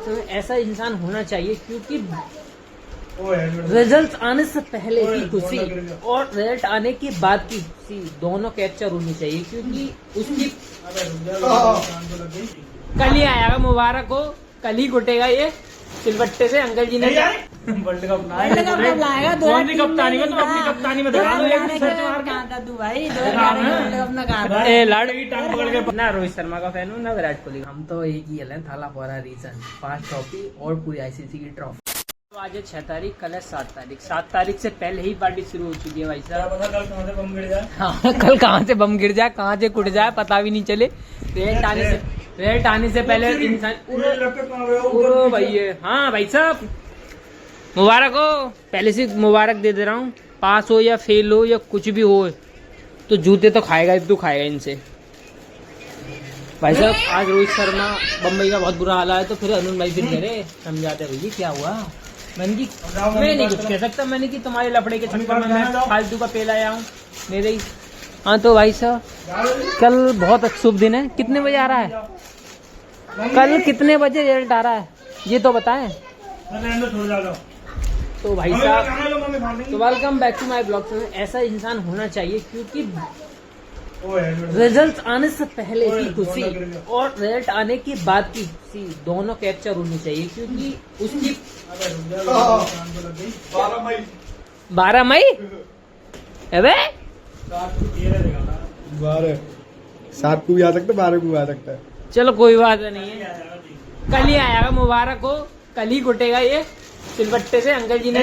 Blogs में ऐसा इंसान होना चाहिए, क्योंकि रिजल्ट आने से पहले की खुशी और रिजल्ट आने के बाद की खुशी दोनों कैप्चर होनी चाहिए, क्योंकि उसकी कल ही आएगा, मुबारक हो, कल ही घुटेगा ये सिलबट्टे से। अंकल जी ने वर्ल्ड कप लाएगा, कप्तानी में तुम अपनी कप्तानी में ना रोहित शर्मा का फैन हूँ ना विराट कोहली। हम तो एक ही है, थाला फोरा रीजन 5 ट्रॉफी और पूरी आईसीसी की ट्रॉफी। तो आज है 6 तारीख, कल है 7 तारीख। 7 तारीख से पहले ही पार्टी शुरू हो चुकी है भाई साहब। कल कहाँ से बम गिर जाए, हाँ कल कहाँ से बम गिर जाए, कहाँ से कुट जाए पता भी नहीं चले। रेट आने से पहले इंसान भाई। हाँ भाई साहब मुबारक हो, पहले से मुबारक दे दे रहा हूँ। पास हो या फेल हो या कुछ भी हो तो जूते तो खाएगा, तू खाएगा इनसे भाई साहब। आज रोहित शर्मा बम्बई का बहुत बुरा हाल है, तो फिर अनुन भाई फिर कह रहे समझाते भैया क्या हुआ। मैं नहीं कुछ कह सकता, मैंने कि तुम्हारे लफड़े के चक्कर में मैं फालतू का पेल आया हूँ मेरे ही। हाँ तो भाई साहब कल बहुत शुभ दिन है। कितने बजे आ रहा है कल, कितने बजे रिजल्ट आ रहा है ये तो बताएं। तो भाई साहब तो welcome back to my blog में। ऐसा इंसान होना चाहिए, क्योंकि रिजल्ट आने से पहले की खुशी और रिजल्ट आने के बाद की खुशी दोनों कैप्चर होनी चाहिए, क्योंकि उसकी 12 मई अबे 7 को भी आ सकता है, 12 को भी आ सकता है। चलो कोई बात नहीं है, कल ही आएगा, मुबारक हो, कल ही घुटेगा ये सिलबट्टे से। अंकल जी ने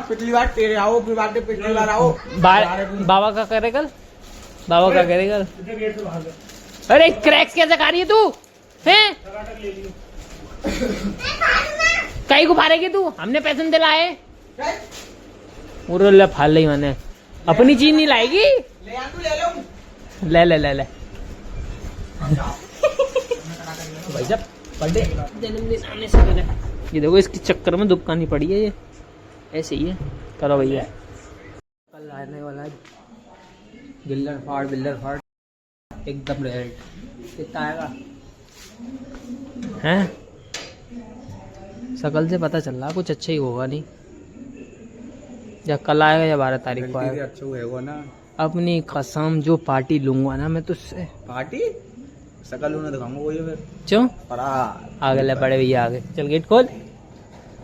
पिछली बार तेरे आओ, फिर बाद में पिछली बार आओ। बाबा का करे कल, बाबा का करे कल। अरे क्रैक्स कैसे खा रही है तू हैं? कहीं को फाड़ेगी तू, हमने पैसे दिलाए। उर्ला फाल ली मैंने, अपनी चीज नहीं लाएगी। ले ले ले ले भाई साहब बर्थडे जन्मदिन आने से पहले ये देखो, इसके चक्कर में दुकानी पड़ी है ये, ऐसे ही है। करो भैया, कल आने वाला है बिल्डर फाड़ एकदम रिजल्ट कितना आएगा हैं? शकल से पता चल रहा कुछ अच्छा ही होगा नहीं। या कल आएगा या 12 तारीख को आएगा। अच्छा होगा ना, अपनी कसम जो पार्टी लूंगा ना मैं तुझसे, पार्टी शकल उन्हें दिखाऊंगा वही फिर। क्यों परा आगे ले बड़े भैया आगे, चल गेट खोल,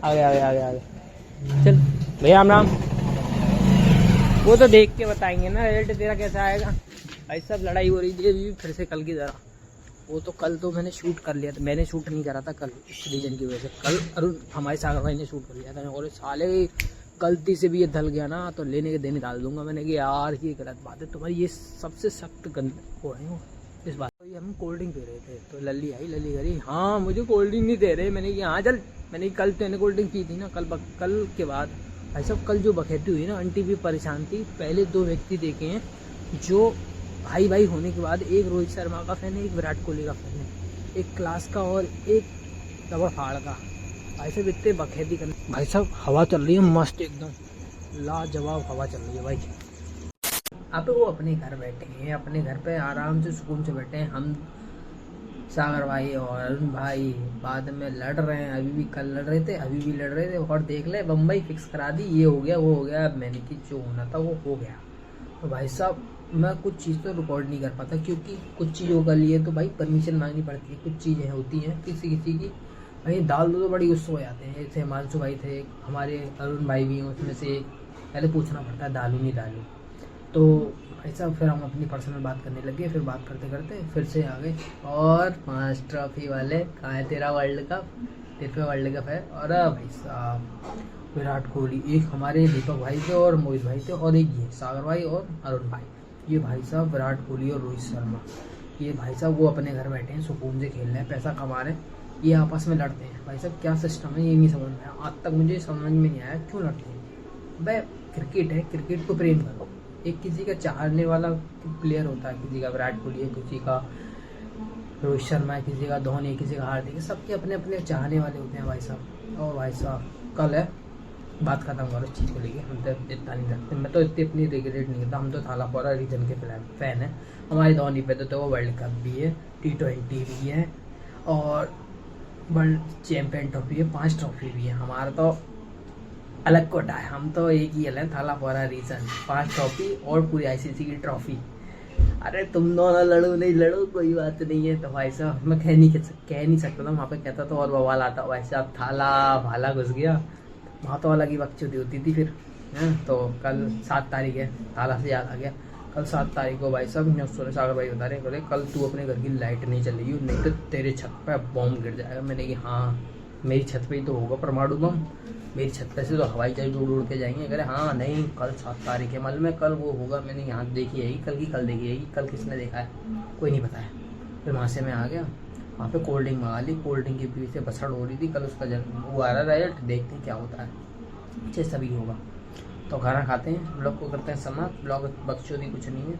आगे आगे आगे आगे चल भैया राम राम। वो तो देख के बताएंगे ना रिजल्ट तेरा कैसा आएगा। भाई सब लड़ाई हो रही थी फिर से कल की तरह। वो तो कल तो मैंने शूट कर लिया था, मैंने शूट नहीं करा था कल इस रीजन की वजह से। कल अरुण हमारे सागर भाई ने शूट कर लिया था, और साले गलती से भी ये धल गया ना तो लेने के देने डाल दूंगा मैंने कि यार ये गलत बात है तुम्हारी, ये सबसे सख्त गंद हो रहे हो इस बात। तो ये हम कोल्ड ड्रिंक पी रहे थे तो लल्ली आई, लल्ली करी हाँ मुझे कोल्ड ड्रिंक नहीं दे रहे। मैंने कि हाँ चल, मैंने कल तेने कोल्ड ड्रिंक पी थी ना कल के बाद। भाई साहब कल जो बखेती हुई ना, आंटी भी परेशान थी। पहले 2 व्यक्ति देखे हैं जो भाई होने के बाद, एक रोहित शर्मा का फैन है, एक विराट कोहली का फैन है, एक क्लास का और एक दबड़ फाड़ का। भाई साहब इतने बखेती करने। भाई साहब हवा चल रही है मस्त एकदम लाजवाब हवा चल रही है भाई। अब वो अपने घर बैठे हैं, अपने घर पे आराम से सुकून से बैठे हैं। हम सागर भाई और अरुण भाई बाद में लड़ रहे हैं, अभी भी कल लड़ रहे थे, अभी भी लड़ रहे थे। और देख ले बम्बई फिक्स करा दी, ये हो गया वो हो गया। मैंने कि जो होना था वो हो गया। तो भाई साहब मैं कुछ चीज़ तो रिकॉर्ड नहीं कर पाता, क्योंकि कुछ चीज़ों के लिए तो भाई परमिशन मांगनी पड़ती है। कुछ चीज़ें होती हैं किसी की भाई डाल दो तो बड़ी गुस्सा हो जाते हैं। जैसे हिमांशु भाई थे, हमारे अरुण भाई भी हैं, उसमें से पहले पूछना पड़ता है डालूँ नहीं डालूँ। तो भाई साहब फिर हम अपनी पर्सनल बात करने लगे, फिर बात करते करते फिर से आ गए। और 5 ट्रॉफी वाले कहाँ है तेरा वर्ल्ड कप, तेरे पे वर्ल्ड कप है। और भाई साहब विराट कोहली, एक हमारे दीपक भाई थे और मोहित भाई थे, और एक ये सागर भाई और अरुण भाई। ये भाई साहब विराट कोहली और रोहित शर्मा, ये भाई साहब वो अपने घर बैठे हैं, सुकून से खेल रहे हैं, पैसा कमा रहे हैं। ये आपस में लड़ते हैं। भाई साहब क्या सिस्टम है ये नहीं समझ में आया, आज तक मुझे समझ में नहीं आया क्यों लड़ते हैं। भाई क्रिकेट है, क्रिकेट को प्रेम करो। एक किसी का चाहने वाला प्लेयर होता है, किसी का विराट कोहली है, किसी का रोहित शर्मा है, किसी का धोनी है, किसी का हार्दिक है, सबके अपने अपने चाहने वाले होते हैं भाई साहब। और भाई साहब कल है, बात खत्म करो इस चीज़ को लेके। हम तो इतना नहीं रखते, मैं तो इतनी अपनी रिग्रेट नहीं करता। हम तो थाला फोरा रीजन के फैन है। हमारे धोनी पे तो वो वर्ल्ड कप भी है, T20 भी है, और वर्ल्ड चैंपियन ट्रॉफी है, 5 ट्रॉफी भी है। हमारा तो अलग कोटा है, हम तो एक ही है थाला फॉर रीजन। 5 ट्रॉफी और पूरी आईसीसी की ट्रॉफी। अरे तुम दोनों लड़ो नहीं लड़ो कोई बात नहीं है। तो भाई साहब मैं कह नहीं सकता था वहाँ पे, कहता तो और बवाल आता। भाई साहब थाला भाला घुस गया वहाँ तो अलग ही बकचोदी होती थी फिर है। तो कल 7 तारीख है, थाला से याद आ गया, कल 7 तारीख को भाई साहब न्यूज़ सुने सागर भाई बता रहे बोले कल तू अपने घर की लाइट नहीं चलेगी नहीं तो तेरे छत पे बॉम्ब गिर जाएगा। मैंने कि हाँ मेरी छत पे ही तो होगा परमाणु बम, मेरी छत पे से तो हवाई जहाज उड़ उड़ के जाएंगे। अगर हाँ नहीं कल 7 तारीख है मालूम है कल वो होगा। मैंने यहाँ देखी है कल की कल देखी है, कल किसने देखा है कोई नहीं पता है। फिर वहाँ से मैं आ गया, वहाँ पे कोल्ड ड्रिंक मंगा ली, कोल्ड ड्रिंक के पीछे बसड़ हो रही थी। कल उसका वो आ रहा रिजल्ट, देखते हैं क्या होता है, अच्छे सभी होगा। तो खाना खाते हैं, ब्लॉग को करते हैं समाप्त। ब्लॉग बकचोदी कुछ नहीं है,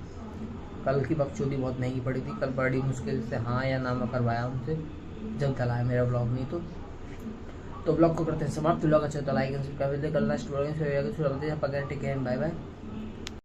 कल की बकचोदी बहुत महंगी पड़ी थी, कल बड़ी मुश्किल से हाँ या ना मैं करवाया उनसे, जब चला है मेरा ब्लॉग नहीं तो ब्लॉग को करते हैं समाप्त। ब्लॉग अच्छा तो लाइक एंड सब्सक्राइब कर दें। कल लास्ट ब्लॉग से पकड़ टेक केयर बाय बाय।